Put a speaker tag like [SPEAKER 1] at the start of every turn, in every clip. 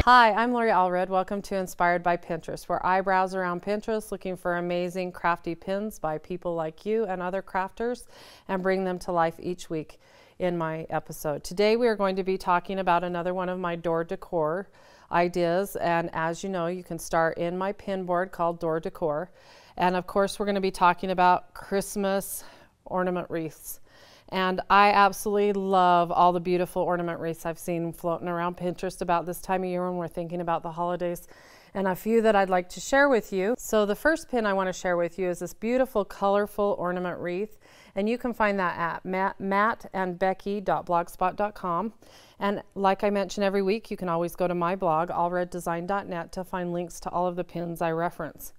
[SPEAKER 1] Hi, I'm Lori Allred. Welcome to Inspired by Pinterest, where I browse around Pinterest looking for amazing crafty pins by people like you and other crafters and bring them to life each week in my episode. Today we are going to be talking about another one of my door decor ideas, and as you know, you can start in my pin board called Door Decor. And of course we're going to be talking about Christmas ornament wreaths. And I absolutely love all the beautiful ornament wreaths I've seen floating around Pinterest about this time of year when we're thinking about the holidays, and a few that I'd like to share with you. So the first pin I want to share with you is this beautiful colorful ornament wreath, and you can find that at mattandbecky.blogspot.com. And like I mention every week, you can always go to my blog allreddesign.net to find links to all of the pins I reference.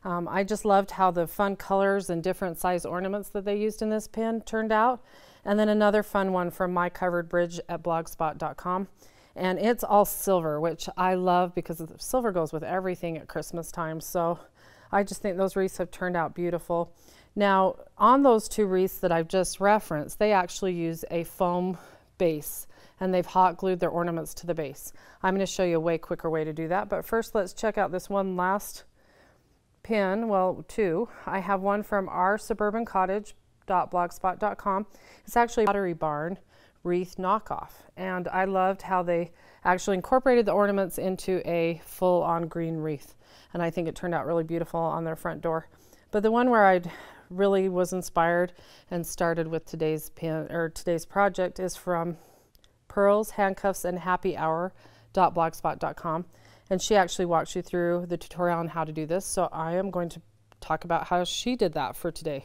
[SPEAKER 1] I just loved how the fun colors and different size ornaments that they used in this pin turned out. And then another fun one from My Covered Bridge at blogspot.com. And it's all silver, which I love because silver goes with everything at Christmas time. So I just think those wreaths have turned out beautiful. Now, on those two wreaths that I've just referenced, they actually use a foam base, and they've hot glued their ornaments to the base. I'm going to show you a way quicker way to do that. But first, let's check out this one last pin, well, two. I have one from oursuburbancottage.blogspot.com. It's actually a Pottery Barn wreath knockoff, and I loved how they actually incorporated the ornaments into a full-on green wreath, and I think it turned out really beautiful on their front door. But the one where I really was inspired and started with today's pin or today's project is from Pearls, Handcuffs, and Happy Hour.blogspot.com. And she actually walks you through the tutorial on how to do this. So I am going to talk about how she did that for today.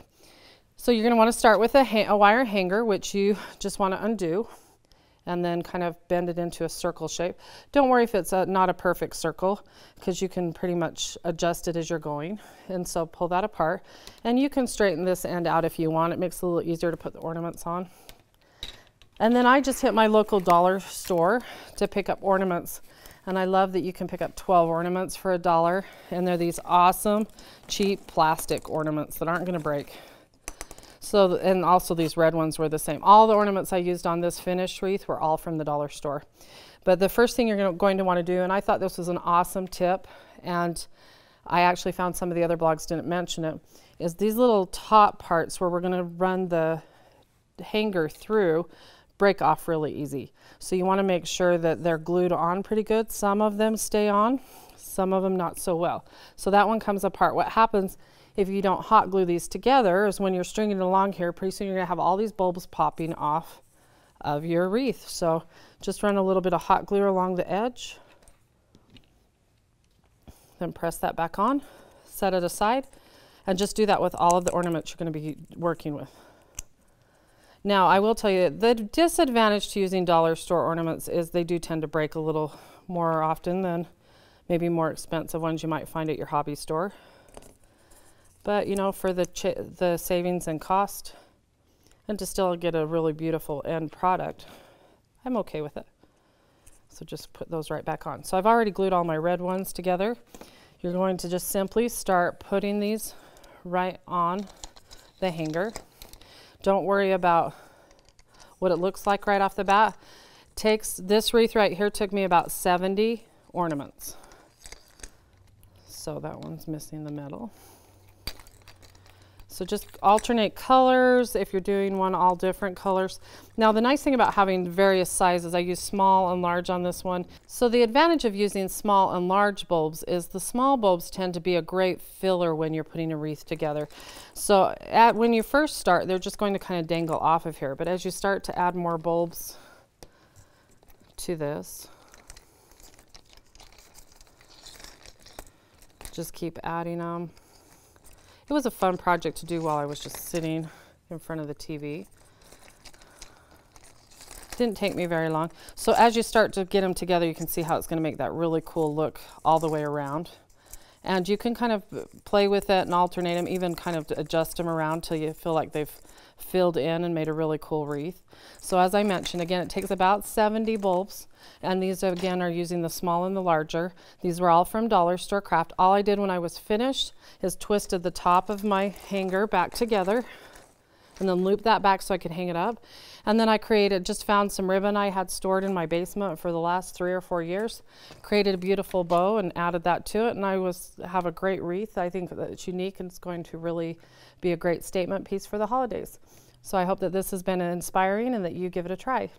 [SPEAKER 1] So you're going to want to start with a wire hanger, which you just want to undo and then kind of bend it into a circle shape. Don't worry if it's not a perfect circle, because you can pretty much adjust it as you're going. And so pull that apart, and you can straighten this end out if you want. It makes it a little easier to put the ornaments on. And then I just hit my local dollar store to pick up ornaments. And I love that you can pick up 12 ornaments for $1, and they're these awesome, cheap plastic ornaments that aren't going to break. So, and also these red ones were the same. All the ornaments I used on this finished wreath were all from the dollar store. But the first thing you're going to want to do, and I thought this was an awesome tip, and I actually found some of the other blogs didn't mention it, is these little top parts where we're going to run the hanger through break off really easy. So you want to make sure that they're glued on pretty good. Some of them stay on, some of them not so well. So that one comes apart. What happens if you don't hot glue these together is when you're stringing it along here, pretty soon you're going to have all these bulbs popping off of your wreath. So just run a little bit of hot glue along the edge, then press that back on, set it aside, and just do that with all of the ornaments you're going to be working with. Now, I will tell you that the disadvantage to using dollar store ornaments is they do tend to break a little more often than maybe more expensive ones you might find at your hobby store. But, you know, for the savings and cost, and to still get a really beautiful end product, I'm okay with it. So just put those right back on. So I've already glued all my red ones together. You're going to just simply start putting these right on the hanger. Don't worry about what it looks like right off the bat. This wreath right here took me about 70 ornaments. So that one's missing the middle. So just alternate colors if you're doing one all different colors. Now the nice thing about having various sizes, I use small and large on this one. So the advantage of using small and large bulbs is the small bulbs tend to be a great filler when you're putting a wreath together. So when you first start, they're just going to kind of dangle off of here. But as you start to add more bulbs to this, just keep adding them. It was a fun project to do while I was just sitting in front of the TV. Didn't take me very long. So as you start to get them together, you can see how it's going to make that really cool look all the way around. And you can kind of play with it and alternate them, even kind of adjust them around till you feel like they've filled in and made a really cool wreath. So as I mentioned, again, it takes about 70 bulbs, and these again are using the small and the larger. These were all from Dollar Store Craft. All I did when I was finished is twisted the top of my hanger back together and then loop that back so I could hang it up. And then I just found some ribbon I had stored in my basement for the last 3 or 4 years, created a beautiful bow and added that to it, and I have a great wreath. I think that it's unique and it's going to really be a great statement piece for the holidays. So I hope that this has been inspiring and that you give it a try.